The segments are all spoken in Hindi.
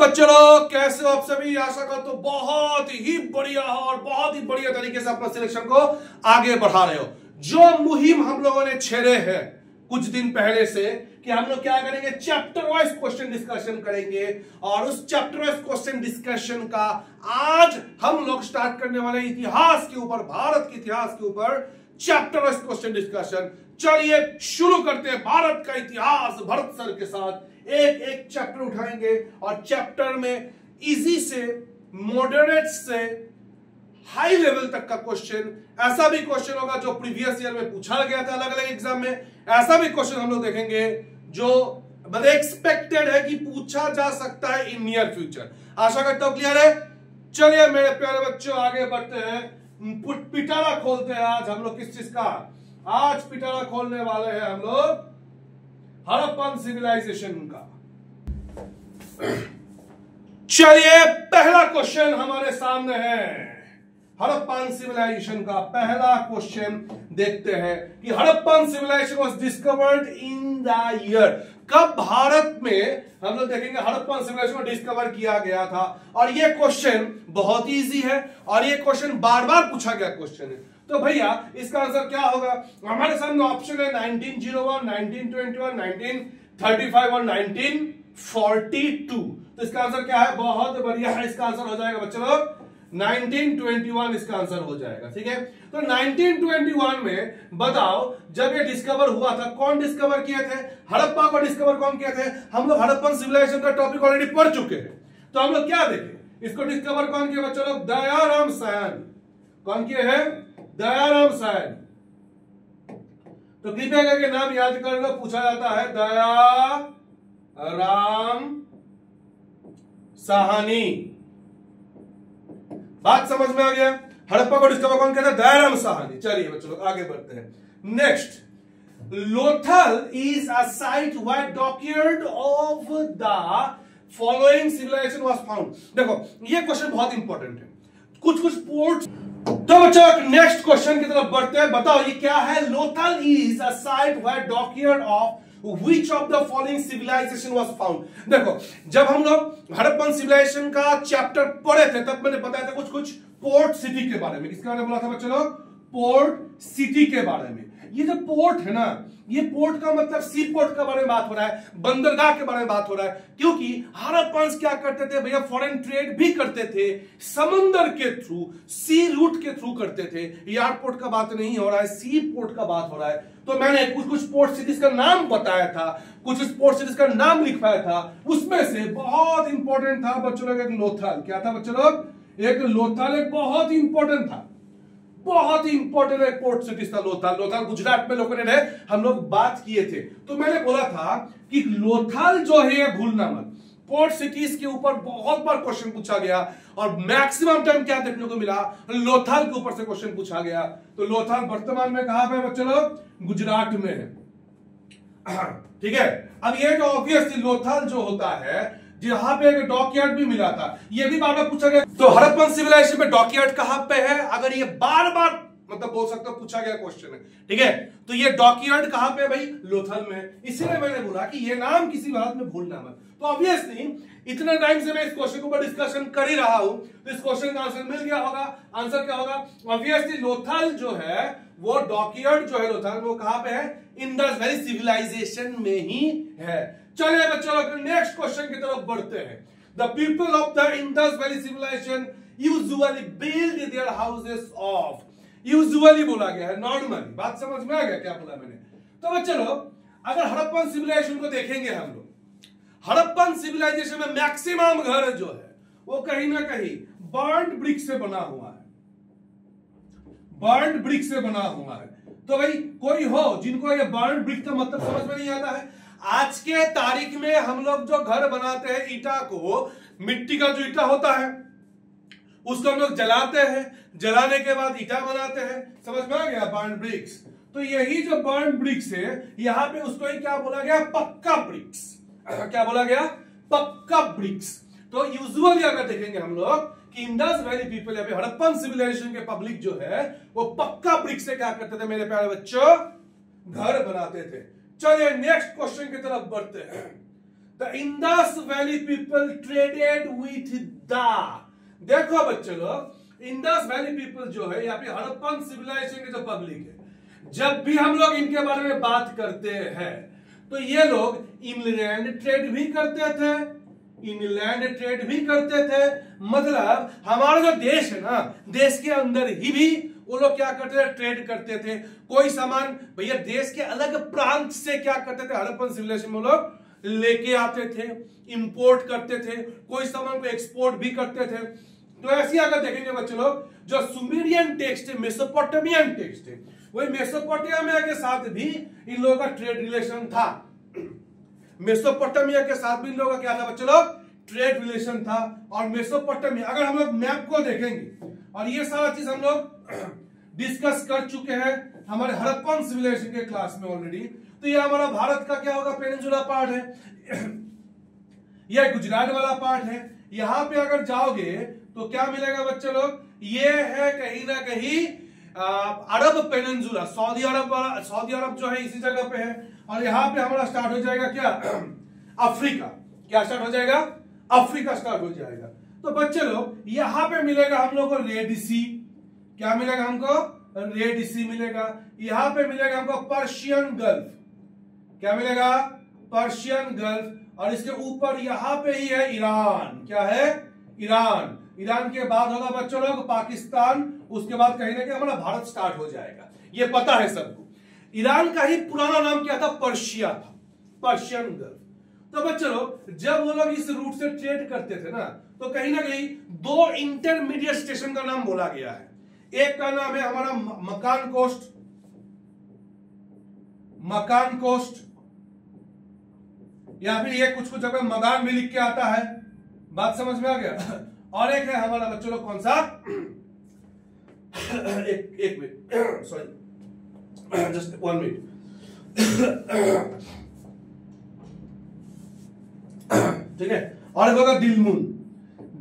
बच्चों लोग, कैसे हो आप सभी? आशा करता हूं बहुत ही बढ़िया और बहुत ही बढ़िया तरीके से अपना सिलेक्शन को आगे बढ़ा रहे हो। जो मुहिम हम लोगों ने छेड़े हैं कुछ दिन पहले से कि हम लोग क्या करेंगे, चैप्टर वाइज क्वेश्चन डिस्कशन करेंगे, और उस चैप्टर वाइज क्वेश्चन डिस्कशन का आज हम लोग स्टार्ट करने वाले इतिहास के ऊपर, भारत के इतिहास के ऊपर चैप्टर वाइज क्वेश्चन डिस्कशन। चलिए शुरू करते हैं भारत का इतिहास भरत सर के साथ। एक एक चैप्टर उठाएंगे और चैप्टर में इजी से मॉडरेट से हाई लेवल तक का क्वेश्चन, ऐसा भी क्वेश्चन होगा जो प्रीवियस ईयर में पूछा गया था अलग अलग एग्जाम में, ऐसा भी क्वेश्चन हम लोग देखेंगे जो मतलब एक्सपेक्टेड है कि पूछा जा सकता है इन नियर फ्यूचर। आशा करता हूं क्लियर है। चलिए मेरे प्यारे बच्चों आगे बढ़ते हैं, पिटारा खोलते हैं। आज हम लोग किस चीज का, आज पिटारा खोलने वाले हैं हम लोग हड़प्पन सिविलाइजेशन का। चलिए पहला क्वेश्चन हमारे सामने है, हड़प्पन सिविलाइजेशन का पहला क्वेश्चन देखते हैं कि Harappan civilisation was discovered in the year. कब भारत में हम लोग देखेंगे हड़प्पन सिविलाइजेशन को डिस्कवर किया गया था। और ये क्वेश्चन बहुत ही इजी है और ये क्वेश्चन बार बार पूछा गया क्वेश्चन है। तो भैया इसका आंसर क्या होगा? हमारे सामने ऑप्शन है 1901, 1921, 1935 और 1942। तो इसका आंसर क्या है? बहुत बढ़िया है, इसका आंसर हो जाएगा बच्चों लोग 1921 इसका आंसर हो जाएगा। ठीक है, तो 1921 में बताओ जब ये डिस्कवर हुआ था, कौन डिस्कवर किए थे? हड़प्पा को डिस्कवर कौन किए थे? हम लोग हड़प्पन सिविलाइजेशन का टॉपिक ऑलरेडी पढ़ चुके हैं, तो हम लोग क्या देखें, इसको डिस्कवर कौन किया बच्चों लोग? दयाराम सायन। कौन किए हैं? दयाराम सायन। तो कृपया करके नाम याद कर लो, पूछा जाता है दयाराम साहनी। बात समझ में आ गया? हड़प्पा को डिस्कवर कौन कहता है? दयाराम साहनी। चलिए बच्चों लोग आगे बढ़ते हैं। Next, Lothal is a site where document of the following civilisation was found. देखो ये क्वेश्चन बहुत इंपॉर्टेंट है, कुछ कुछ पोर्ट्स। तो बच्चों नेक्स्ट क्वेश्चन की तरफ बढ़ते हैं। बताओ ये क्या है? Lothal is a site where document of Which of the following civilization was found? देखो जब हम लोग हड़प्पन सिविलाइजेशन का चैप्टर पढ़े थे तब मैंने बताया था कुछ कुछ पोर्ट सिटी के बारे में। किसके बारे में बोला था बच्चों लोग? पोर्ट सिटी के बारे में। ये जो पोर्ट है ना, ये पोर्ट का मतलब सी पोर्ट के बारे में बात हो रहा है, बंदरगाह के बारे में बात हो रहा है। क्योंकि हड़प्पन्स क्या करते थे भैया? फॉरेन ट्रेड भी करते थे, समंदर के थ्रू, सी रूट के थ्रू करते थे। एयरपोर्ट का बात नहीं हो रहा है, सी पोर्ट का बात हो रहा है। तो मैंने कुछ कुछ पोर्ट सिटीज का नाम बताया था, कुछ पोर्ट सिटीज का नाम लिखवाया था, उसमें से बहुत इंपॉर्टेंट था बच्चों लोग एक लोथल। क्या था बच्चों लोग? एक लोथल एक बहुत ही इंपॉर्टेंट था, बहुत ही इंपॉर्टेंट एक पोर्ट सिटी था लोथल। लोथल गुजरात में लोकेटेड है, हम लोग बात किए थे। तो मैंने बोला था कि लोथल जो है भूलना मत। पोर्ट सिटीज के ऊपर बहुत बार क्वेश्चन पूछा गया और मैक्सिमम टाइम क्या देखने को मिला? लोथल के ऊपर से क्वेश्चन पूछा गया। तो लोथल वर्तमान में कहां पे बच्चों लोग? गुजरात में है। ठीक है, अब ये जो ऑब्वियसली लोथल जो होता है, जहां पे एक डॉकयार्ड भी मिला था, ये भी बार बार पूछा गया। तो हड़प्पन सिविलाइजेशन में डॉकयार्ड कहां पे है? अगर ये बार बार मतलब बोल सकते हो पूछा गया क्वेश्चन है, ठीक है, तो ये डॉकयार्ड कहां पे भाई? लोथल में। इसीलिए मैंने बोला कि ये नाम किसी बात में भूलना मत। तो ऑब्वियसली इतने टाइम से मैं इस क्वेश्चन के ऊपर डिस्कशन कर ही रहा हूं, तो इस क्वेश्चन का आंसर मिल गया होगा। आंसर क्या होगा? ऑब्वियसली लोथल जो है वो डॉकयार्ड जो है लोथल, वो कहां पे है? इंडस वैली सिविलाइजेशन में ही है। चलिए बच्चों लोग नेक्स्ट क्वेश्चन की तरफ बढ़ते हैं। The people of the Indus valley civilisation usually build their houses of. Usually बोला गया है, नॉर्मली। बात समझ में आ गया क्या बोला मैंने? तो बच्चों लोग अगर हड़प्पन सिविलाइजेशन को देखेंगे हम लोग, हड़प्पन सिविलाइजेशन में मैक्सिमम घर जो है वो कहीं ना कहीं बर्न्ड ब्रिक से बना हुआ है, बर्न्ड ब्रिक से बना हुआ है। तो भाई कोई हो जिनको ये बर्न्ड ब्रिक का मतलब समझ में नहीं आता है? आज के तारीख में हम लोग जो घर बनाते हैं ईटा को, मिट्टी का जो ईटा होता है उसको हम लोग जलाते हैं, जलाने के बाद ईटा बनाते हैं। समझ में आ गया? Burned bricks. तो यही जो बर्न्ड ब्रिक्स है, यहां पे उसको ही क्या बोला गया? पक्का ब्रिक्स। क्या बोला गया? पक्का ब्रिक्स। तो यूजुअली अगर देखेंगे हम लोग कि इंडस वैली पीपल या फिर हड़प्पन सिविलाइजेशन के पब्लिक जो है वो पक्का ब्रिक्स से क्या करते थे मेरे प्यारे बच्चों? घर बनाते थे। चलिए नेक्स्ट क्वेश्चन की तरफ बढ़ते हैं। The Indus valley people traded with the, देखो बच्चे लोग, इंडस वैली पीपल जो है या फिर हड़प्पन सिविलाइजेशन के जो पब्लिक है, जब भी हम लोग इनके बारे में बात करते हैं तो ये लोग इनलैंड ट्रेड भी करते थे, इनलैंड ट्रेड भी करते थे। मतलब हमारा जो देश है ना, देश के अंदर ही भी वो लोग क्या करते थे, ट्रेड करते थे। कोई सामान भैया देश के अलग प्रांत से क्या करते थे, हड़प्पन सिविलाइजेशन में लोग लेके आते थे, इंपोर्ट करते थे, कोई सामान को एक्सपोर्ट भी करते थे। तो ऐसे अगर देखेंगे बच्चे लोग, जो सुमेरियन टेक्स्ट है, मेसोपोटामियन टेक्स्ट है, वही मेसोपोटामिया के साथ भी इन लोगों का ट्रेड रिलेशन था। मेसोपोटामिया के साथ भी इन लोगों का क्या था बच्चे लोग, ट्रेड रिलेशन था। और मेसोपोटामिया, अगर हम लोग मैप को देखेंगे, और ये सारा चीज हम लोग डिस्कस कर चुके हैं हमारे हड़प्पन सिविलाइजेशन के क्लास में ऑलरेडी। तो ये हमारा भारत का क्या होगा, पेनिनसुला पार्ट है, यह गुजरात वाला पार्ट है। यहां पे अगर जाओगे तो क्या मिलेगा बच्चे लोग, ये है कहीं ना कहीं अरब पेनिनसुला, सऊदी अरब वाला, सऊदी अरब जो है इसी जगह पे है। और यहां पे हमारा स्टार्ट हो जाएगा क्या, अफ्रीका। क्या स्टार्ट हो जाएगा, अफ्रीका स्टार्ट हो जाएगा। तो बच्चे लोग यहां पे मिलेगा हम लोग को रेड सी, क्या मिलेगा हमको, रेड सी मिलेगा। यहां पे मिलेगा हमको पर्शियन गल्फ, क्या मिलेगा, पर्शियन गल्फ। और इसके ऊपर यहां पे ही है ईरान, क्या है, ईरान। ईरान के बाद होगा बच्चों लोग पाकिस्तान, उसके बाद कहीं ना कहीं हमारा भारत स्टार्ट हो जाएगा, ये पता है सबको। ईरान का ही पुराना नाम क्या था, पर्शिया था, पर्शियन गल्फ। तो बच्चों लोग जब वो लोग इस रूट से ट्रेड करते थे ना, तो कहीं ना कहीं दो इंटरमीडिएट स्टेशन का नाम बोला गया है। एक का नाम है हमारा मकान कोस्ट, मकान कोस्ट, या फिर ये कुछ कुछ जगह मकान भी लिख के आता है, बात समझ में आ गया। और एक है हमारा बच्चों लोग कौन सा, एक मिनट, सॉरी जस्ट 1 मिनट, ठीक है। और एक होगा दिलमुन।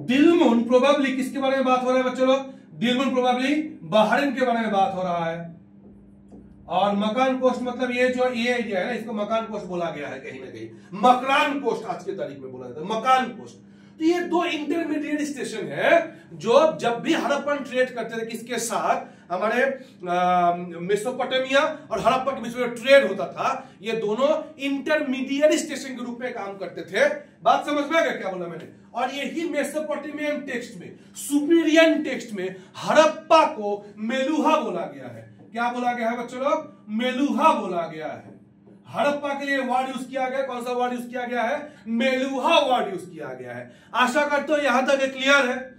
दिलमुन प्रोबेबली किसके बारे में बात हो रहा है बच्चों लोग, दिलमुन प्रोबेबली बहरीन के बारे में बात हो रहा है। और मकान कोस्ट मतलब ये जो ये एरिया है ना, इसको मकान कोस्ट बोला गया है, कहीं ना कहीं मकरान कोस्ट आज के तारीख में बोला जाता है, मकान कोस्ट। तो ये दो इंटरमीडिएट स्टेशन है जो जब भी हड़प्पन ट्रेड करते थे किसके साथ, हमारे मेसोपोटामिया और हड़प्पा के बीच में ट्रेड होता था, ये दोनों इंटरमीडिएट स्टेशन के रूप में काम करते थे। बात समझ में आ गया क्या बोला मैंने। और यही मेसोपोटामियन टेक्स्ट में, सुमेरियन टेक्स्ट में हड़प्पा को मेलुहा बोला गया है। क्या बोला गया है बच्चों लोग, मेलुहा बोला गया है। हड़प्पा के लिए वर्ड यूज किया गया, कौन सा वर्ड यूज किया गया है, मेलुहा वर्ड यूज किया गया है। आशा करते हो यहां तक क्लियर है।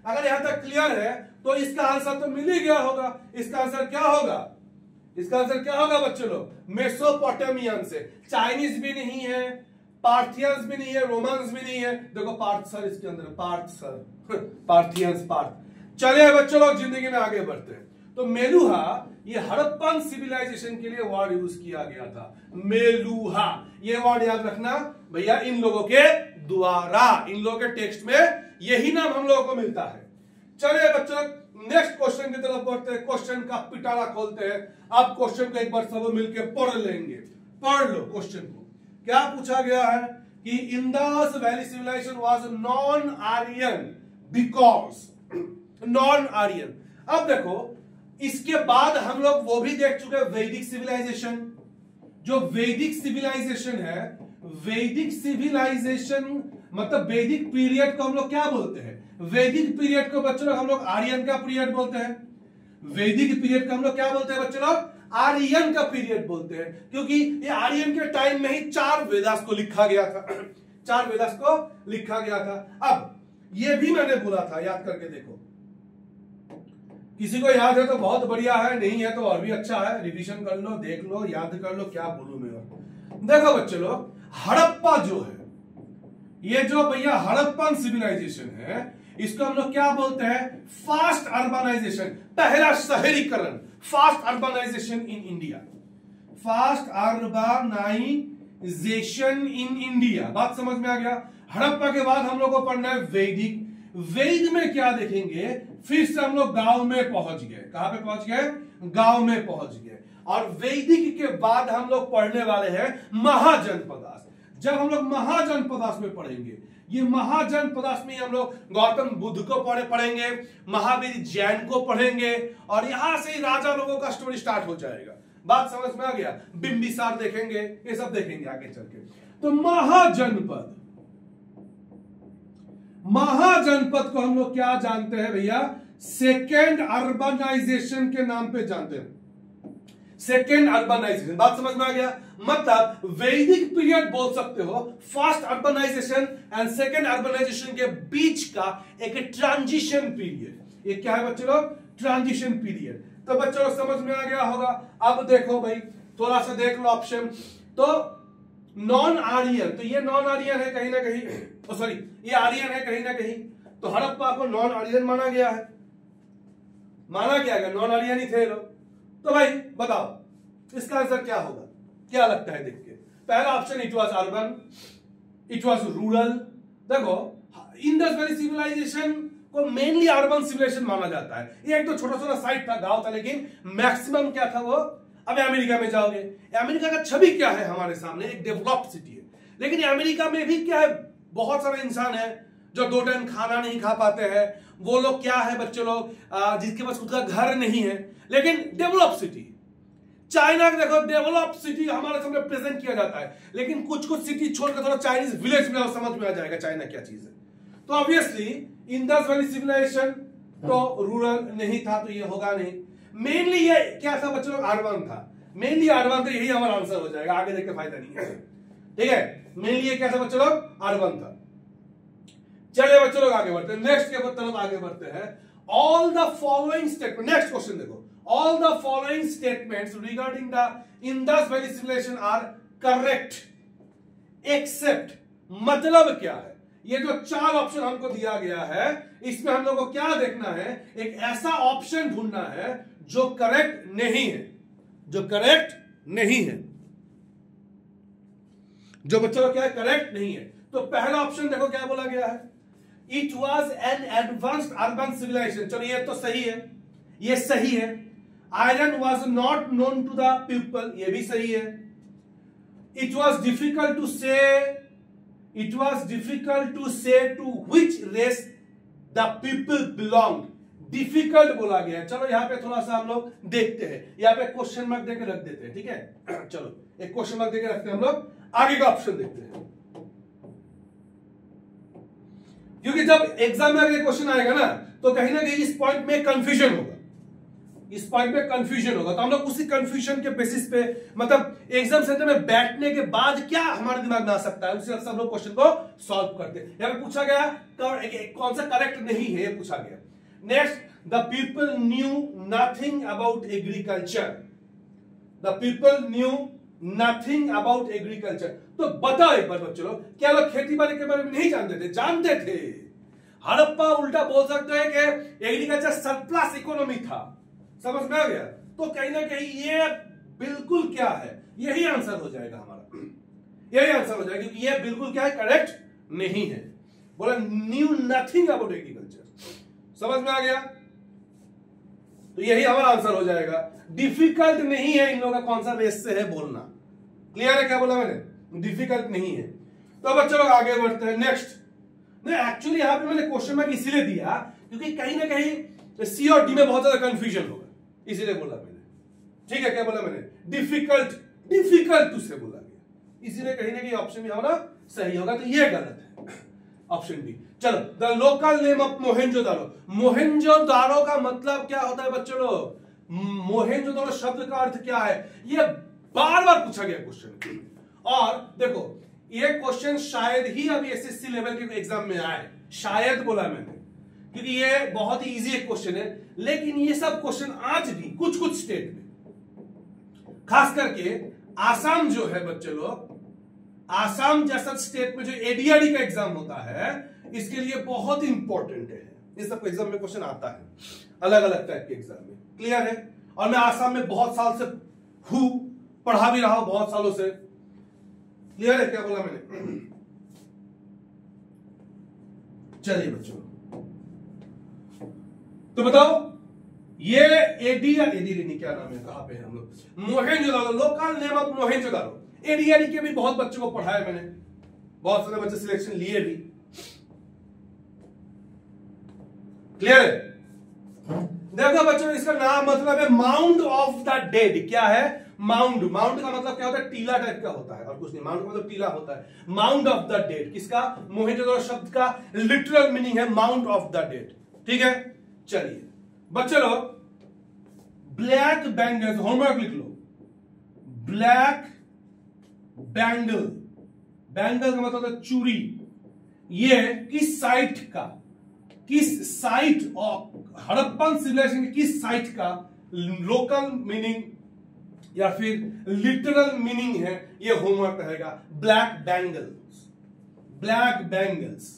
अगर यहां तक क्लियर है तो इसका आंसर तो मिल ही गया होगा। इसका आंसर क्या होगा, इसका आंसर क्या होगा बच्चों लोग, मेसोपोटामियन से। चाइनीज भी नहीं है, पार्थियंस भी नहीं है, रोमन्स भी नहीं है। देखो पार्थ सर इसके अंदर, पार्थ सर, पार्थियंस, पार्थ। चलिए बच्चों लोग जिंदगी में आगे बढ़ते हैं। तो मेलुहा ये हड़प्पन सिविलाइजेशन के लिए वर्ड यूज किया गया था, मेलुहा। ये वर्ड याद रखना भैया, इन लोगों के द्वारा, इन लोगों के टेक्स्ट में यही नाम हम लोगों को मिलता है। चलिए बच्चों नेक्स्ट क्वेश्चन की तरफ बढ़ते हैं। क्वेश्चन का पिटारा खोलते हैं। अब क्वेश्चन को एक बार सब मिलकर पढ़ लेंगे। पढ़ लो क्वेश्चन को। क्या पूछा गया है कि Indus valley civilisation was non Aryan because, non Aryan. अब देखो इसके बाद हम लोग वो भी देख चुके हैं वैदिक सिविलाइजेशन। जो वैदिक सिविलाइजेशन है, वैदिक सिविलाइजेशन मतलब वैदिक पीरियड को हम लोग क्या बोलते हैं, वैदिक पीरियड को बच्चों लोग हम लोग आर्यन का पीरियड बोलते हैं। वैदिक पीरियड को हम लोग क्या बोलते हैं बच्चों लोग, आर्यन का पीरियड बोलते हैं। क्योंकि ये आर्यन के टाइम में ही 4 वेदास को लिखा गया था, 4 वेदास को लिखा गया था। अब ये भी मैंने बोला था, याद करके देखो, किसी को याद है तो बहुत बढ़िया है, नहीं है तो और भी अच्छा है। रिवीजन कर लो, देख लो, याद कर लो, क्या बोलूं मैं। देखो बच्चे लोग, हड़प्पा जो है, ये जो भैया हड़प्पन सिविलाइजेशन है, इसको हम लोग क्या बोलते हैं, फास्ट अर्बनाइजेशन, पहला शहरीकरण, fast urbanisation in India, fast urbanisation in India. बात समझ में आ गया। हड़प्पा के बाद हम लोग को पढ़ना है वैदिक। वेद में क्या देखेंगे, फिर से हम लोग गांव में पहुंच गए। कहां पे पहुंच गए, गांव में पहुंच गए। और वैदिक के बाद हम लोग पढ़ने वाले हैं महाजनपदास। जब हम लोग महाजनपदास में पढ़ेंगे, ये महाजनपदास में हम लोग गौतम बुद्ध को पढ़ेंगे, महावीर जैन को पढ़ेंगे, और यहां से ही राजा लोगों का स्टोरी स्टार्ट हो जाएगा। बात समझ में आ गया? बिंबिसार देखेंगे, ये सब देखेंगे आगे चल के। तो महाजनपद, महाजनपद को हम लोग क्या जानते हैं भैया? सेकेंड अर्बनाइजेशन के नाम पे जानते हैं। सेकेंड अर्बनाइजेशन, बात समझ में आ गया? मतलब वैदिक पीरियड बोल सकते हो, first urbanisation and second urbanisation के बीच का एक ट्रांजिशन पीरियड। ये क्या है बच्चे लोग? Transition period. तो बच्चों लोग समझ में आ गया होगा। अब देखो भाई, थोड़ा सा देख लो ऑप्शन। तो नॉन आर्यन, तो ये नॉन आर्यन है कहीं ना कहीं, सॉरी ये आर्यन है कहीं ना कहीं, तो हड़प्पा को नॉन आर्यन माना गया है, माना गया है, नॉन आर्यन ही थे लोग। तो भाई बताओ इसका आंसर क्या होगा? क्या लगता है देख के? पहला option, it was urban, it was rural. देखो इंडस वैली सिविलाइजेशन को मेनली अर्बन सिविलाइजेशन माना जाता है। ये एक तो छोटा छोटा साइट था, गांव था, लेकिन मैक्सिमम क्या था वो? अब अमेरिका में जाओगे, अमेरिका का छवि क्या है हमारे सामने? एक डेवलप्ड सिटी है, लेकिन अमेरिका में भी क्या है? बहुत सारे इंसान है जो 2 टाइम खाना नहीं खा पाते हैं। वो लोग क्या है बच्चे लोग, जिसके पास खुद का घर नहीं है, लेकिन डेवलप सिटी। चाइना देखो, डेवलप सिटी हमारे सामने प्रेजेंट किया जाता है, लेकिन कुछ कुछ सिटी छोड़कर थोड़ा चाइनीज विलेज में समझ में आ जाएगा चाइना क्या चीज है। तो ऑब्वियसली इंडस वैली सिविलाइजेशन तो रूरल नहीं था, तो ये होगा नहीं। मेनली ये क्या था बच्चों लोग? अर्बन था, मेनली अर्बन था। यही हमारा आंसर हो जाएगा, आगे देख के फायदा नहीं है, ठीक है? मेनली ये क्या था बच्चों लोग? अर्बन था। चलिए बच्चों लोग आगे बढ़ते हैं, नेक्स्ट के तरफ आगे बढ़ते हैं। All the following statement, next question देखो, all the following statements regarding the Indus Valley civilization are correct except, मतलब क्या है? ये जो 4 ऑप्शन हमको दिया गया है, इसमें हम लोग को क्या देखना है? एक ऐसा ऑप्शन ढूंढना है जो करेक्ट नहीं है, जो करेक्ट नहीं है, जो बच्चों को क्या है? करेक्ट नहीं है। तो पहला ऑप्शन देखो क्या बोला गया है? It was an advanced urban civilisation. चलो ये तो सही है, ये सही है। Iron was not known to the people, ये भी सही है। It was difficult to say, it was difficult to say to which race the people belong, difficult बोला गया है। चलो यहां पे थोड़ा सा हम लोग देखते हैं, यहां पे क्वेश्चन मार्क देकर रख देते हैं, ठीक है? चलो एक क्वेश्चन मार्क देकर रखते हैं हम लोग, आगे का ऑप्शन देखते हैं, क्योंकि जब एग्जाम में अगर क्वेश्चन आएगा ना, तो कहीं ना कहीं इस पॉइंट में कंफ्यूजन होगा, इस पॉइंट में कंफ्यूजन होगा। तो हम लोग उसी कंफ्यूजन के बेसिस पे, मतलब एग्जाम सेंटर में बैठने के बाद क्या हमारे दिमाग में आ सकता है, उसी हिसाब से हम लोग क्वेश्चन को सॉल्व करते हैं। यहां पे पूछा गया कौन सा करेक्ट नहीं है, ये पूछा गया। Next, the people knew nothing about agriculture, the people knew nothing about agriculture. तो बताओ एक बार बच्चों लोग, क्या लोग खेती बाड़ी के बारे में नहीं जानते थे? जानते थे। हड़प्पा उल्टा बोल सकते हैं कि एग्रीकल्चर सरप्लस इकोनॉमी था। समझ में आ गया? तो कहीं ना कहीं ये बिल्कुल क्या है, यही आंसर हो जाएगा हमारा, यही आंसर हो जाएगा, क्योंकि ये बिल्कुल क्या है? करेक्ट नहीं है। बोला न्यू नथिंग अबाउट एग्रीकल्चर, समझ में आ गया? तो यही हमारा आंसर हो जाएगा। डिफिकल्ट नहीं है इन लोगों का, कौन सा रेस से है बोलना। क्लियर है क्या बोला मैंने? डिफिकल्ट नहीं है। तो बच्चों लोग आगे बढ़ते हैं। नेक्स्ट, एक्चुअली यहां पे मैंने क्वेश्चन मार्क इसलिए दिया क्योंकि कहीं ना कहीं सी और डी में बहुत ज्यादा कंफ्यूजन होगा, इसीलिए बोला मैंने। ठीक है, क्या बोला मैंने? डिफिकल्ट, डिफिकल्ट टू से बोला गया, इसीलिए कहीं ना कहीं ऑप्शन भी हमारा सही होगा। तो ये गलत है, ऑप्शन बी। चलो, the local name of Mohenjo-daro. Mohenjo-daro का मतलब क्या होता है बच्चों लोग? मोहेंजोदारो शब्द का अर्थ क्या है? ये बार बार पूछा गया क्वेश्चन, और देखो ये क्वेश्चन शायद ही अभी एसएससी लेवल के एग्जाम में आए, शायद बोला मैंने, क्योंकि ये बहुत ही इजी क्वेश्चन है। लेकिन ये सब क्वेश्चन आज भी कुछ कुछ स्टेट में, खास करके आसाम जो है बच्चे लोग, आसाम जैसा स्टेट में जो एडीआरई का एग्जाम होता है, इसके लिए बहुत ही इंपॉर्टेंट है। इस सब एग्जाम में क्वेश्चन आता है अलग अलग टाइप के एग्जाम में। क्लियर है? और मैं आसाम में बहुत साल से हूं, पढ़ा भी रहा हूं बहुत सालों से। क्लियर है क्या बोला मैंने? चलिए बच्चों, तो बताओ ये एडीआरई नहीं, क्या नाम है, कहां पे है हम लोग? Mohenjodaro, local name of Mohenjodaro. एडीआरई के भी बहुत बच्चों को पढ़ाया मैंने, बहुत सारे बच्चे सिलेक्शन लिए भी। क्लियर है? देखो बच्चों, इसका नाम मतलब है माउंड ऑफ द डेड। क्या है? माउंड। माउंड का मतलब क्या होता है? टीला टाइप का होता है और कुछ नहीं। माउंड का मतलब टीला होता है। माउंड ऑफ द डेड किसका? मोहेंजोदड़ो शब्द का लिटरल मीनिंग है माउंड ऑफ द डेड। ठीक है, चलिए बच्चे लोग, ब्लैक बैंगल्स, होमवर्क लिख लो। ब्लैक बैंगल, बैंगल का मतलब है चूड़ी। ये किस साइट का, किस साइट ऑफ हड़प्पन सिविलाइजेशन की किस साइट का लोकल मीनिंग या फिर लिटरल मीनिंग है, ये होमवर्क रहेगा। Black bangles, black bangles.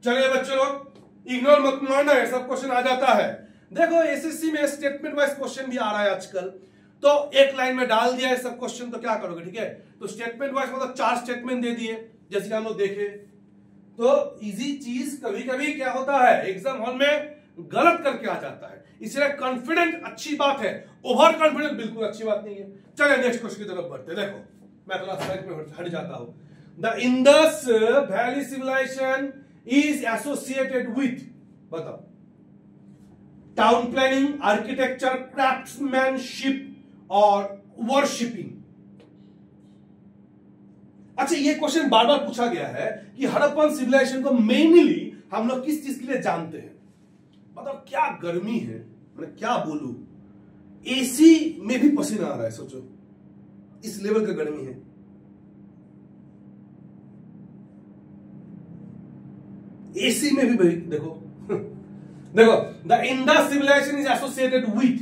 चलिए बच्चों लोग, इग्नोर मत मारना है, सब क्वेश्चन आ जाता है। देखो एसएससी में स्टेटमेंट वाइज क्वेश्चन भी आ रहा है आजकल, तो एक लाइन में डाल दिया है सब क्वेश्चन, तो क्या करोगे? ठीक है, तो स्टेटमेंट वाइज मतलब 4 स्टेटमेंट दे दिए, जैसे कि हम लोग देखे। तो इजी चीज कभी कभी क्या होता है, एग्जाम हॉल में गलत करके आ जाता है, इसलिए कॉन्फिडेंट अच्छी बात है, ओवर कॉन्फिडेंट बिल्कुल अच्छी बात नहीं है। चलिए नेक्स्ट क्वेश्चन की तरफ बढ़ते। देखो मैं थोड़ा साइड में हट जाता हूं। The Indus valley civilisation is associated with, बताओ, टाउन प्लानिंग, आर्किटेक्चर, क्राफ्ट्समैनशिप और वर्शिपिंग। अच्छा, ये क्वेश्चन बार बार पूछा गया है कि हड़प्पन सिविलाइजेशन को मेनली हम लोग किस चीज के लिए जानते हैं। मतलब क्या गर्मी है, मैं क्या बोलूं, एसी में भी पसीना आ रहा है, सोचो इस लेवल का गर्मी है। एसी में भी देखो देखो, the Indus civilisation is associated with.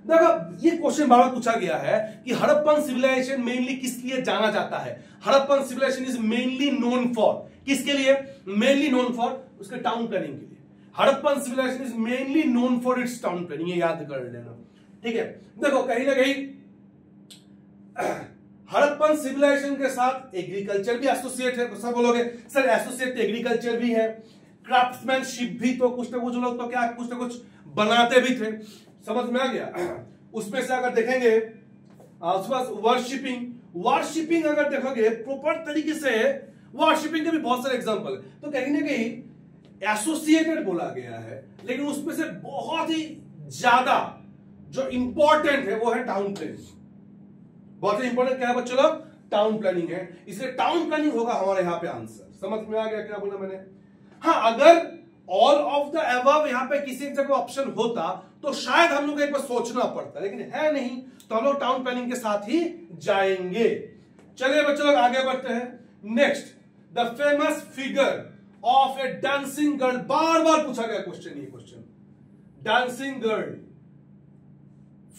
देखो ये क्वेश्चन बार बार पूछा गया है कि हड़प्पन सिविलाइजेशन मेनली किस लिए जाना जाता है। Harappan civilisation is mainly known for, किसके लिए? मेनली नोन फॉर उसके टाउन प्लानिंग के लिए। Harappan civilisation is mainly known for its town planning, ये याद कर लेना। ठीक है, देखो कहीं ना कहीं हड़प्पन सिविलाइजेशन के साथ एग्रीकल्चर भी एसोसिएट है। सब बोलोगे सर एसोसिएट एग्रीकल्चर भी है, क्राफ्ट्समैनशिप भी, तो कुछ ना कुछ लोग तो क्या कुछ ना कुछ बनाते भी थे, समझ में आ गया। उसमें से अगर देखेंगे वर्शिपिंग, वर्शिपिंग अगर देखोगे प्रॉपर तरीके से, वर्शिपिंग के भी बहुत सारे एग्जांपल है। तो कहीं ना कहीं एसोसिएटेड बोला गया है, लेकिन उसमें से बहुत ही ज्यादा जो इंपॉर्टेंट है वो है टाउन प्लानिंग। बहुत ही इंपॉर्टेंट क्या है बच्चों लोग? टाउन प्लानिंग है, इसलिए टाउन प्लानिंग होगा हमारे यहां पे आंसर। समझ में आ गया क्या बोला मैंने? हाँ, अगर ऑल ऑफ द अबव यहां पे किसी एक जगह ऑप्शन होता तो शायद हम लोग एक बार सोचना पड़ता, लेकिन है नहीं, तो हम लोग टाउन प्लानिंग के साथ ही जाएंगे। चलिए बच्चों लोग आगे बढ़ते हैं। Next, the famous figure of a dancing girl. बार बार पूछा गया क्वेश्चन, ये question, dancing girl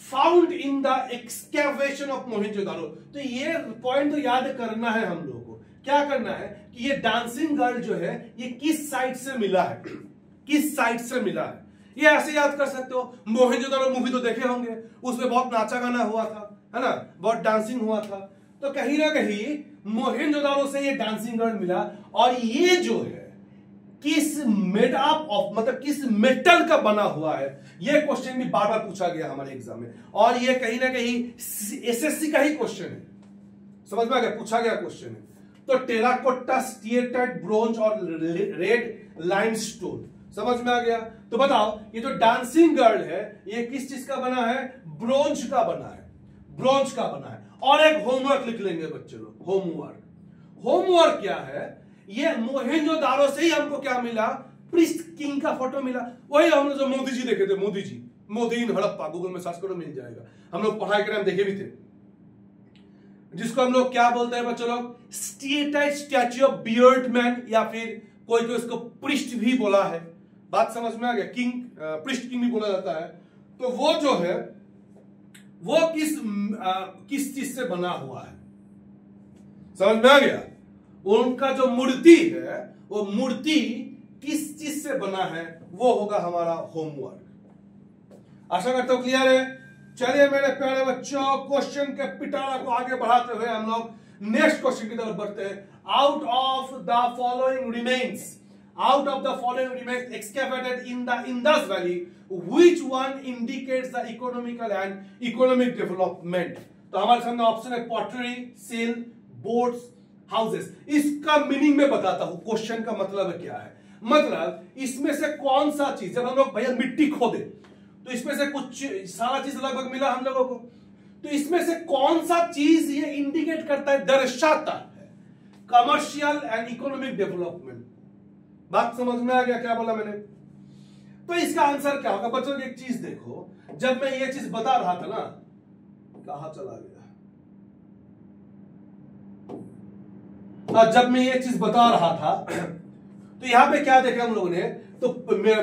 found in the excavation of Mohenjodaro. तो ये पॉइंट तो याद करना है हम लोगों को। क्या करना है कि ये डांसिंग गर्ल जो है ये किस साइट से मिला है, किस साइट से मिला है, ये ऐसे याद कर सकते हो। मोहेंजोदारो मूवी तो देखे होंगे, उसमें बहुत नाचा गाना हुआ था, है ना, बहुत डांसिंग हुआ था। तो कहीं ना कहीं मोहेंजोदारो से ये डांसिंग गर्ल मिला, और ये जो है किस मेड अप ऑफ, मतलब किस मेटल का बना हुआ है, ये क्वेश्चन भी बार बार पूछा गया हमारे एग्जाम में, और ये कहीं ना कहीं एसएससी का ही क्वेश्चन है। समझ में आ गया, पूछा गया क्वेश्चन है। तो टेराकोटा, स्टीएटाइट, ब्रोंज और रेड लाइमस्टोन। समझ में आ गया? तो बताओ ये जो डांसिंग गर्ल है ये किस चीज का बना है? ब्रोंज का बना है, ब्रोंज का बना है। और एक होमवर्क लिख लेंगे बच्चे लोग, होमवर्क। होमवर्क क्या है? ये मोहेंजोदारो से ही हमको क्या मिला? प्रिस्ट किंग का फोटो मिला। वही हमने जो मोदी जी देखे थे, मोदी जी, मोदी इन हड़प्पा, गूगल में सर्च करो मिल जाएगा। हम लोग पढ़ाई के टाइम देखे भी थे, जिसको हम लोग क्या बोलते हैं बच्चों लोग? Steatite statue of beard man, या फिर कोई कोई इसको प्रिस्ट भी बोला है। बात समझ में आ गया? किंग, प्रिस्ट किंग भी बोला जाता है। तो वो जो है वो किस चीज से बना हुआ है? समझ में आ गया? उनका जो मूर्ति है वो मूर्ति किस चीज से बना है, वो होगा हमारा होमवर्क। आशा करता हूं क्लियर है। चलिए मेरे प्यारे बच्चों, क्वेश्चन के पिटारा को आगे बढ़ाते हुए हम लोग नेक्स्ट क्वेश्चन की तरफ बढ़ते हैं। Out of the following remains, out of the following remains excavated in the Indus Valley, which one indicates the economical and economic development? तो हमारे सामने ऑप्शन है पॉटरी, सेल, बोट्स, हाउसेस। इसका मीनिंग मैं बताता हूं, क्वेश्चन का मतलब क्या है। मतलब इसमें से कौन सा चीज, जब हम लोग भैया मिट्टी खोदे तो इसमें से कुछ सारा चीज लगभग मिला हम लोगों को, तो इसमें से कौन सा चीज ये इंडिकेट करता है, दर्शाता है कमर्शियल एंड इकोनॉमिक डेवलपमेंट। बात समझ में आ गया क्या बोला मैंने? तो इसका आंसर क्या होगा बच्चों? एक चीज देखो, जब मैं ये चीज बता रहा था ना, कहां चला गया, जब मैं ये चीज बता रहा था तो यहां पे क्या देखा हम लोगों ने, तो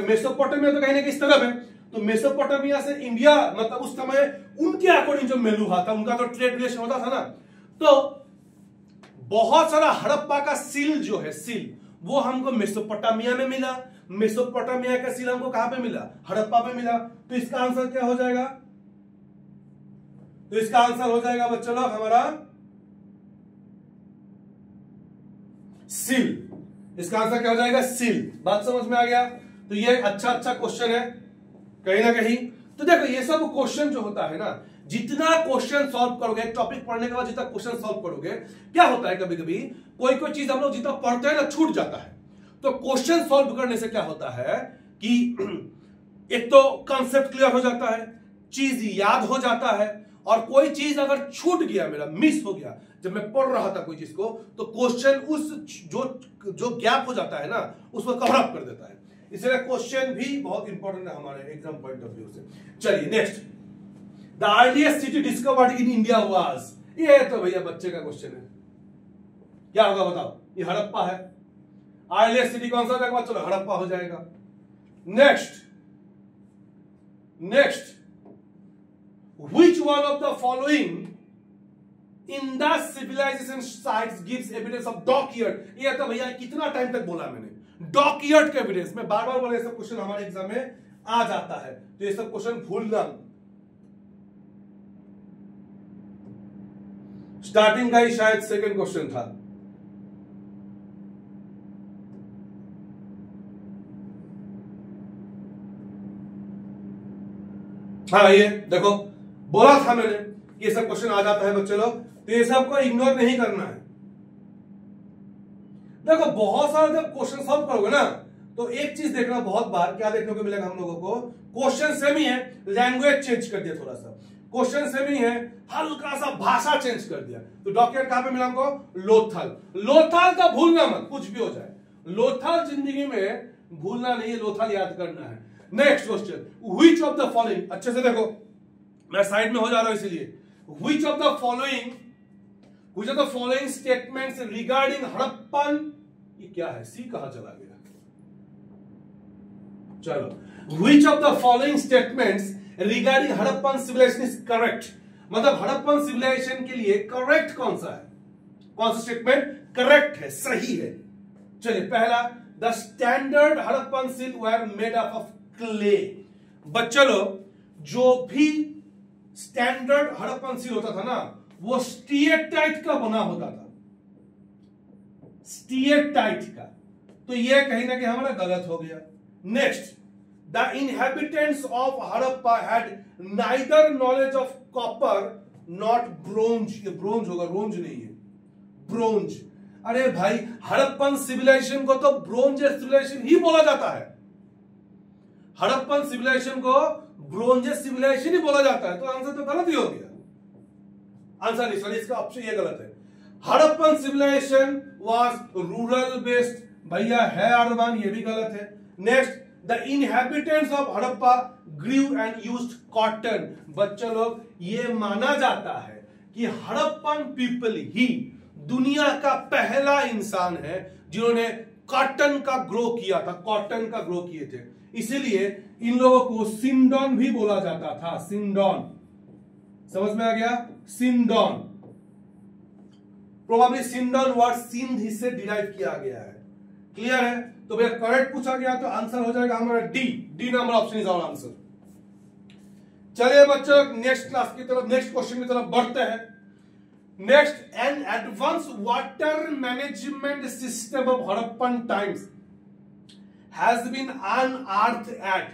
मेसोपोटामिया तो कहीं ना कहीं इस तरफ है, तो मेसोपोटामिया से इंडिया, मतलब उस समय उनके अकॉर्डिंग जो मेलुहा था, उनका तो ट्रेड रिलेशन होता था ना, तो बहुत सारा हड़प्पा का सील जो है, सील वो हमको मेसोपोटामिया में मिला। मेसोपोटामिया का सील हमको कहां पे मिला? हड़प्पा पे मिला। तो इसका आंसर क्या हो जाएगा? तो इसका आंसर हो जाएगा बच्चों लोग हमारा सील। इसका आंसर क्या हो जाएगा? सील। बात समझ में आ गया? तो ये अच्छा क्वेश्चन है कहीं ना कहीं। तो देखो ये सब क्वेश्चन जो होता है ना, जितना क्वेश्चन सॉल्व करोगे, टॉपिक पढ़ने के बाद जितना क्वेश्चन सॉल्व करोगे, क्या होता है कभी कभी कोई चीज हम लोग जितना पढ़ते हैं ना छूट जाता है। तो क्वेश्चन सॉल्व करने से क्या होता है कि एक तो कंसेप्ट क्लियर हो जाता है, चीज याद हो जाता है, और कोई चीज अगर छूट गया, मेरा मिस हो गया जब मैं पढ़ रहा था कोई चीज को, तो क्वेश्चन उस जो गैप हो जाता है ना, उसको कवर अप कर देता है। इसलिए क्वेश्चन भी बहुत इंपॉर्टेंट है हमारे एग्जाम पॉइंट ऑफ व्यू से। चलिए next, the earliest city discovered in India was, ये तो भैया बच्चे का क्वेश्चन है, क्या होगा बताओ? ये हड़प्पा है। अर्लीस्ट सिटी कौन सा था? चलो हड़प्पा हो जाएगा। Next which one of the following in the civilization sites gives evidence of dockyard? ये तो भैया कितना टाइम तक बोला मैंने, डॉकयार्ड का एविडेंस। मैं बार बार बोला, ये सब क्वेश्चन हमारे एग्जाम में आ जाता है, तो ये सब क्वेश्चन भूलना। स्टार्टिंग का ही शायद सेकंड क्वेश्चन था। हाँ ये देखो, बोला था मैंने ये सब क्वेश्चन आ जाता है बच्चे लोग, तो ये सब को इग्नोर नहीं करना है। देखो बहुत सारे जब क्वेश्चन सॉल्व करोगे ना, तो एक चीज देखना, बहुत बार क्या देखने को मिलेगा हम लोगों को, क्वेश्चन सेम ही है, लैंग्वेज चेंज कर दिया थोड़ा सा, क्वेश्चन सेम ही है, हल्का सा भाषा चेंज कर दिया। तो डॉक्यूमेंट कहां पे मिला हमको? लोथल। लोथल का भूलना मत, कुछ भी हो जाए, लोथल जिंदगी में भूलना नहीं है, लोथल याद करना है। Next question, which of the following, अच्छे से देखो, मैं साइड में हो जा रहा हूं इसीलिए, which of the following statements regarding Harappan, ये क्या है? सी कहां चला गया? चलो, which of the following statements regarding Harappan civilisation is correct, मतलब हड़प्पन सिविलाइजेशन के लिए करेक्ट कौन सा है? कौन सा स्टेटमेंट करेक्ट है, सही है? चलिए पहला, the standard Harappan seal were made up of clay. बच्चों लोग, जो भी स्टैंडर्ड हड़प्पन सील होता था ना, वो स्टिएटाइट का बना होता था, स्टिएटाइट का। तो ये कहीं ना कहीं हमारा गलत हो गया। Next, the inhabitants of Harappa had neither knowledge of copper not bronze, ये ब्रोंज होगा, रोंज नहीं है, ब्रोंज। अरे भाई, हड़प्पन सिविलाइजेशन को तो ब्रोंज सिविलाइजेशन ही बोला जाता है, हड़प्पन सिविलाइजेशन को ब्रोंज सिविलाइजेशन ही बोला जाता है, तो आंसर तो गलत ही हो गया। आंसर नहीं, सॉरी, इसका ऑप्शन ये गलत है। Harappan civilisation was rural based, भैया है अर्बन, ये भी गलत है। Next, the inhabitants of Harappa grew and used cotton. बच्चों लोग, ये माना जाता है कि हड़प्पन पीपल ही दुनिया का पहला इंसान है जिन्होंने कॉटन का ग्रो किया था, कॉटन का ग्रो किए थे, इसीलिए इन लोगों को सिंडॉन भी बोला जाता था, सिंडॉन। समझ में आ गया? सिंडॉन, प्रोबेबली सिंडॉन वर्ड सिंध से डिराइव किया गया है। क्लियर है? तो भैया करेक्ट पूछा गया तो आंसर हो जाएगा हमारा D number option is our answer. चलिए बच्चों, नेक्स्ट क्लास की तरफ, नेक्स्ट क्वेश्चन की तरफ बढ़ते हैं। Next, an advance water management system of Harappan times has been unearthed at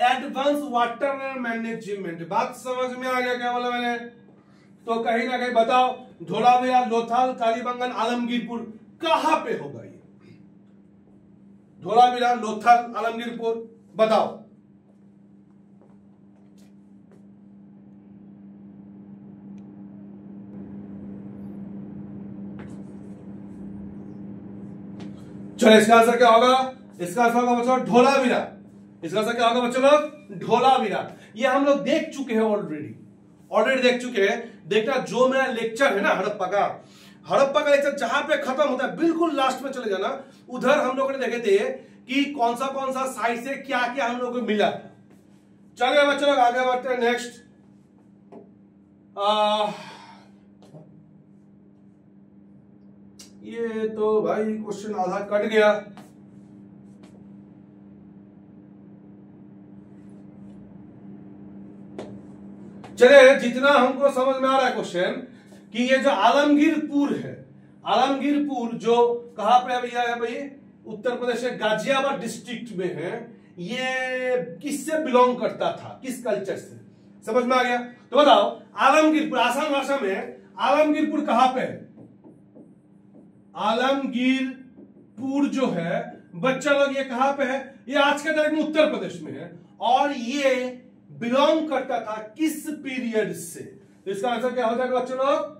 advance water management. बात समझ में आ गया क्या बोला मैंने? तो कहीं ना कहीं बताओ धोलावीरा, लोथल, कालीबंगन, आलमगीरपुर कहां पे होगा ये? धोलावीरा, लोथल, आलमगीरपुर बताओ। चलो इसका आंसर क्या होगा? इसका आंसर होगा बच्चों धोलावीरा। इसका आंसर क्या होगा बच्चों लोग? धोलावीरा। ये हम लोग देख चुके हैं ऑलरेडी देख चुके हैं। देखना जो मेरा लेक्चर है ना हड़प्पा का लेक्चर जहां पे खत्म होता है बिल्कुल लास्ट में चले जाना। उधर हम लोगों ने देखे थे कि कौन सा साइड से क्या क्या हम लोगों को मिला। चलिए बच्चों लोग आगे बढ़ते हैं। नेक्स्ट ये तो भाई क्वेश्चन आधा कट गया। चलिए जितना हमको समझ में आ रहा है क्वेश्चन कि ये जो आलमगीरपुर है, आलमगीरपुर जो कहां पे है भैया? है भाई उत्तर प्रदेश के गाजियाबाद डिस्ट्रिक्ट में है। ये किससे बिलोंग करता था, किस कल्चर से? समझ में आ गया? तो बताओ आलमगीरपुर, आसान भाषा में आलमगीरपुर कहां पे है? आलमगीरपुर जो है बच्चा लोग ये कहां पे है? ये आज के तारीख में उत्तर प्रदेश में है। और ये बिलोंग करता था किस पीरियड से? तो इसका आंसर क्या हो जाएगा बच्चों लोग?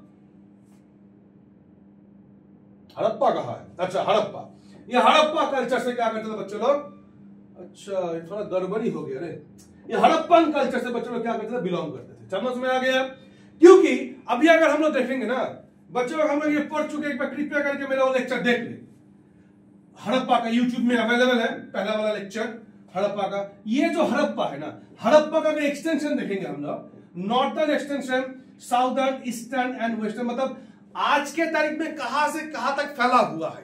हड़प्पा कहा है। अच्छा हड़प्पा, ये हड़प्पा कल्चर से क्या करते थे बच्चों लोग? अच्छा ये थोड़ा गड़बड़ी हो गया रे। ये हड़प्पन कल्चर से बच्चों लोग क्या करते थे? बिलोंग करते थे। समझ में आ गया? क्योंकि अभी अगर हम लोग देखेंगे ना बच्चों लोग, हम लोग ये पढ़ चुके, एक बार कृपया करके मेरा वो लेक्चर देख ले। हड़प्पा का यूट्यूब में अवेलेबल है, पहला वाला लेक्चर हड़प्पा का। ये जो हड़प्पा है ना, हड़प्पा का एक्सटेंशन देखेंगे हम लोग, northern extension, southern, eastern and western, मतलब आज के तारीख में कहां से कहां तक फैला हुआ है ये।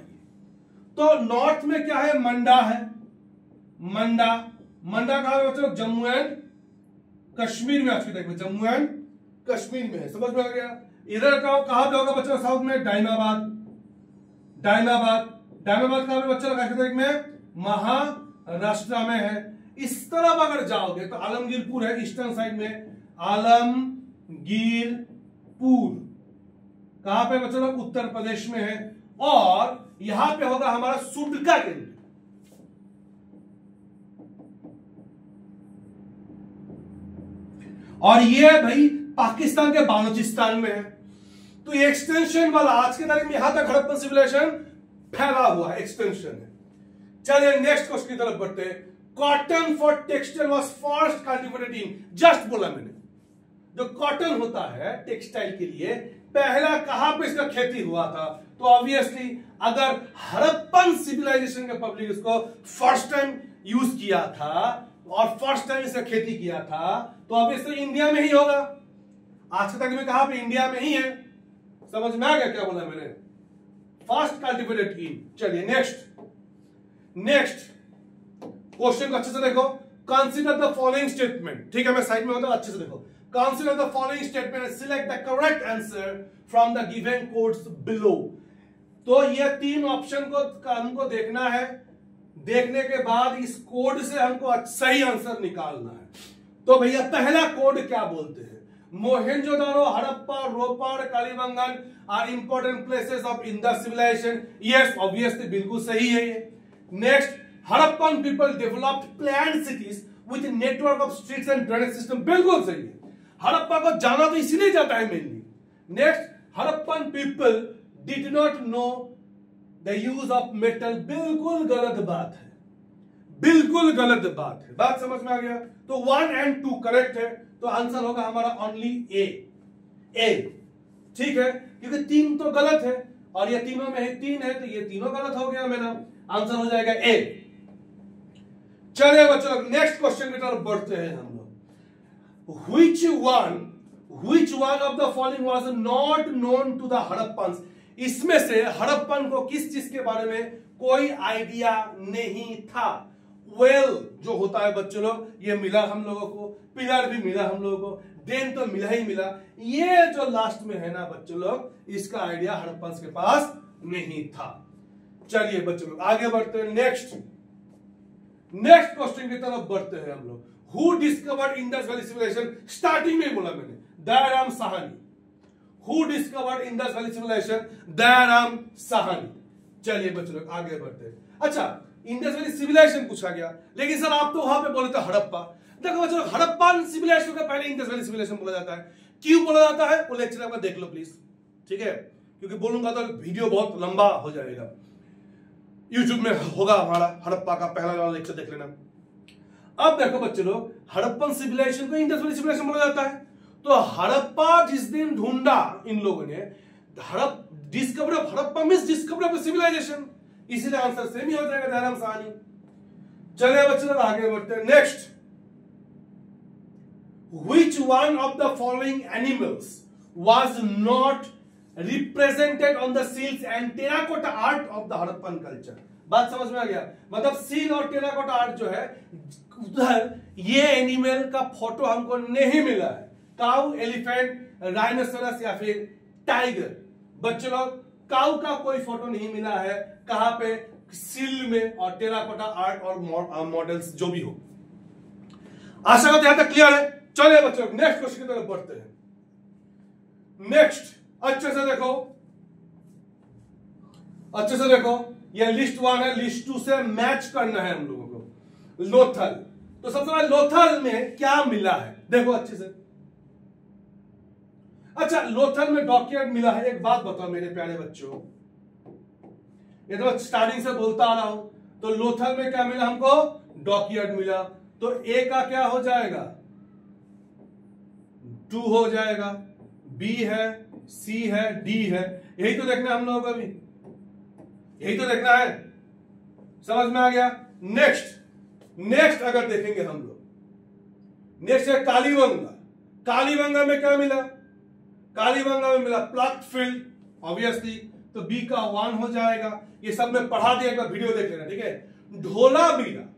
तो नॉर्थ में क्या है? मंडा है। मंडा कहां है बच्चों? जम्मू एंड कश्मीर में। आज के तारीख में जम्मू एंड कश्मीर में है। समझ में आ गया? इधर का कहां पे होगा बच्चों? साउथ में डायनाबाद कहां पे बच्चों? आज के तारीख में महाराष्ट्र में है। इस तरफ अगर जाओगे तो आलमगीरपुर है ईस्टर्न साइड में। आलमगीरपुर कहां पे बच्चों लोग? उत्तर प्रदेश में है। और यहां पे होगा हमारा सुडका केंद्र। और ये भाई पाकिस्तान के बालूचिस्तान में है। तो ये एक्सटेंशन वाला आज के तारीख में यहां तक हड़प्पन सिविलाइजेशन फैला हुआ है, एक्सटेंशन है। चलिए नेक्स्ट क्वेश्चन की तरफ बढ़ते हैं। Cotton for textile was first cultivated in, just बोला मैंने, जो कॉटन होता है टेक्सटाइल के लिए पहला कहां पे इसका खेती हुआ था? तो ऑब्वियसली अगर हड़प्पन सिविलाइजेशन के पब्लिक इसको फर्स्ट टाइम यूज किया था और फर्स्ट टाइम इसका खेती किया था तो ऑब्वियसली इंडिया में ही होगा। आज तक में कहां पे? इंडिया में ही है। समझ में आ गया क्या बोला मैंने? First cultivated in. चलिए नेक्स्ट क्वेश्चन को अच्छे से देखो। Consider the following statement. ठीक है मैं साइड में होता हूं, अच्छे से देखो। Consider the following statement and select the correct answer from the given codes below. तो ये तीन ऑप्शन को हमको देखना है। देखने के बाद इस कोड से हमको सही आंसर निकालना है। तो भैया पहला कोड क्या बोलते हैं? Mohenjodaro, Harappa, Ropar, Kalibangan are important places of Indus civilisation. Yes obviously बिल्कुल सही है ये। Next, Harappan people developed planned cities with network of streets and drainage system. बिल्कुल सही है। हड़प्पा को जाना तो इसीलिए जाता है mainly. Next, Harappan people did not know the use of metal. बिल्कुल गलत बात है, बिल्कुल गलत बात है। बात समझ में आ गया? तो 1 और 2 करेक्ट है। तो आंसर होगा हमारा ओनली ए। ठीक है, क्योंकि 3 तो गलत है और ये तीनों में 3 है तो ये तीनों गलत हो गया मेरा। आंसर हो जाएगा ए। चलिए बच्चों नेक्स्ट क्वेश्चन की तरफ बढ़ते हैं हम लोग। Which one of the following was not known to the Harappans? इसमें से हड़प्पन को किस चीज के बारे में कोई आइडिया नहीं था? वेल जो होता है बच्चों लोग, ये मिला हम लोगों को, पिलर भी मिला हम लोगों को, देन तो मिला ही मिला। ये जो लास्ट में है ना बच्चों लोग, इसका आइडिया हड़प्पन्स के पास नहीं था। चलिए बच्चों लोग आगे बढ़ते हैं। नेक्स्ट क्वेश्चन की तरफ बढ़ते हैं हम लोग। Who discovered Indus valley civilisation? Starting में बोला मैंने, Dayaram Sahni. Who discovered Indus valley civilisation? Dayaram Sahni. चलिए बच्चों लोग आगे बढ़ते हैं। अच्छा, इंडस वैली सिविलाइजेशन पूछा गया, लेकिन सर आप तो वहां पे बोले थे हड़प्पा। देखो बच्चों लोग, हड़प्पन सिविलाइजेशन का पहले इंडस वैली सिविलाइजेशन बोला जाता है। क्यों बोला जाता है वो लेक्चर आपका देख लो प्लीज, ठीक है, क्योंकि बोलूंगा तो वीडियो बहुत लंबा हो जाएगा। यूट्यूब में होगा हमारा हड़प्पा का पहला वाला लेक्चर, देख लेना। अब देखो बच्चों लोग, हड़प्पन सिविलाइजेशन को इंडस वैली सिविलाइजेशन बोला जाता है। तो हड़प्पा जिस दिन ढूंढा इन लोगों ने, discovery of Harappa means discovery of civilisation, इसीलिए आंसर सेम ही हो जाएगा, दयाराम साहनी। चलिए बच्चों लोग आगे बढ़ते हैं। Next, which one of the following animals was not represented on the seals and terracotta art of the Harappan culture? बात समझ में आ गया? मतलब सील और टेराकोटा आर्ट जो है उधर, ये एनिमल का फोटो हमको नहीं मिला है। काऊ, एलिफेंट, राइनोसोरस या फिर टाइगर। बच्चों लोग, काऊ का कोई फोटो नहीं मिला है। कहां पे? सील में और टेराकोटा आर्ट और मॉडल्स जो भी हो। आशा करते हैं यहां तक क्लियर है। चलिए बच्चों नेक्स्ट क्वेश्चन की तरफ बढ़ते हैं। नेक्स्ट, अच्छे से देखो, अच्छे से देखो, ये लिस्ट 1 है, लिस्ट 2 से मैच करना है हम लोगों को। लोथल, तो सबसे पहले लोथल में क्या मिला है देखो अच्छे से। अच्छा, लोथल में डॉकयार्ड मिला है। एक बात बताओ मेरे प्यारे बच्चों, ये तो स्टार्टिंग से बोलता आ रहा हूं, तो लोथल में क्या मिला हमको? डॉकयार्ड मिला। तो ए का क्या हो जाएगा? 2 हो जाएगा, बी है, सी है, डी है। यही तो देखना है हम लोगों को अभी, यही तो देखना है। समझ में आ गया? नेक्स्ट, नेक्स्ट अगर देखेंगे हम लोग, नेक्स्ट है कालीबंगा। कालीबंगा में क्या मिला? कालीबंगा में मिला प्लक्ड फील्ड, ऑब्वियसली, तो बी का 1 हो जाएगा। ये सब में पढ़ा दिया, एक बार वीडियो देख लेना, ठीक है। ढोलावीरा,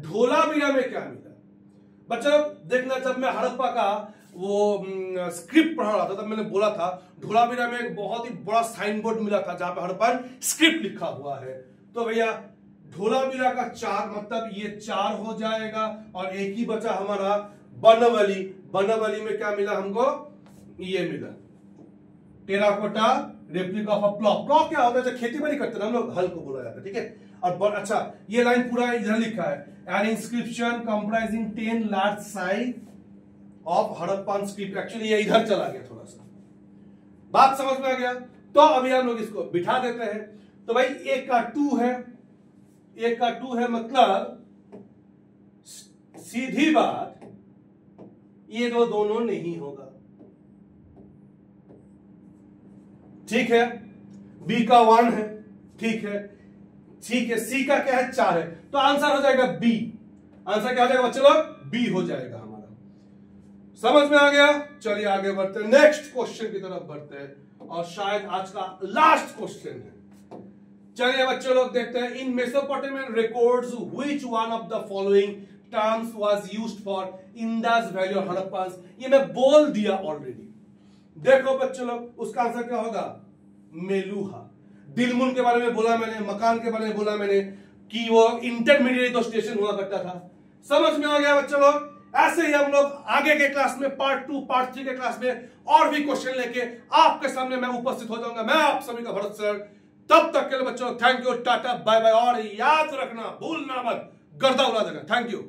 ढोलावीरा में क्या मिला? बच्चों देखना, जब मैं हड़प्पा का वो स्क्रिप्ट पढ़ा रहा था तब मैंने बोला था ढोलावीरा में एक बहुत ही बड़ा साइन बोर्ड मिला था जहां पे हड़प्पन स्क्रिप्ट लिखा हुआ है। तो भैया ढोलावीरा का 4, मतलब ये 4 हो जाएगा। और एक ही बचा हमारा बनवली। बनवली में क्या मिला हमको? ये मिला terracotta replica of a plough. Plough क्या होता है? खेती बाड़ी करते हैं हम लोग, हल को बोला जाता है, ठीक है। और अच्छा, ये लाइन पूरा इधर लिखा है, N inscription comprising 10 large size of Harappan script. Actually ये इधर चला गया थोड़ा सा, बात समझ में आ गया? तो अभी हम लोग इसको बिठा देते हैं। तो भाई एक का 2 है, एक का 2 है, मतलब सीधी बात ये दो दोनों नहीं होगा, ठीक है। बी का 1 है, ठीक है, ठीक है। सी का क्या है? 4 है, तो आंसर हो जाएगा बी। आंसर क्या हो जाएगा बच्चे लोग? बी हो जाएगा हमारा। समझ में आ गया? चलिए आगे बढ़ते हैं, नेक्स्ट क्वेश्चन की तरफ बढ़ते हैं, और शायद आज का लास्ट क्वेश्चन है। चलिए बच्चे लोग देखते हैं, in Mesopotamian records which one of the following terms was used for Indus Valley और हड़प्पन? ये मैं बोल दिया ऑलरेडी। देखो बच्चों लोग, उसका आंसर क्या होगा? मेलुहा। दिलमुन के बारे में बोला मैंने, मकान के बारे में बोला मैंने, कि वो इंटरमीडिएट तो स्टेशन हुआ करता था। समझ में आ गया बच्चों लोग? ऐसे ही हम लोग आगे के क्लास में पार्ट 2 पार्ट 3 के क्लास में और भी क्वेश्चन लेके आपके सामने मैं उपस्थित हो जाऊंगा। मैं आप सभी का भरत सर। तब तक के लिए बच्चों thank you, tata, bye bye. और याद रखना, भूलना मत, गर्दा उड़ा देना। Thank you.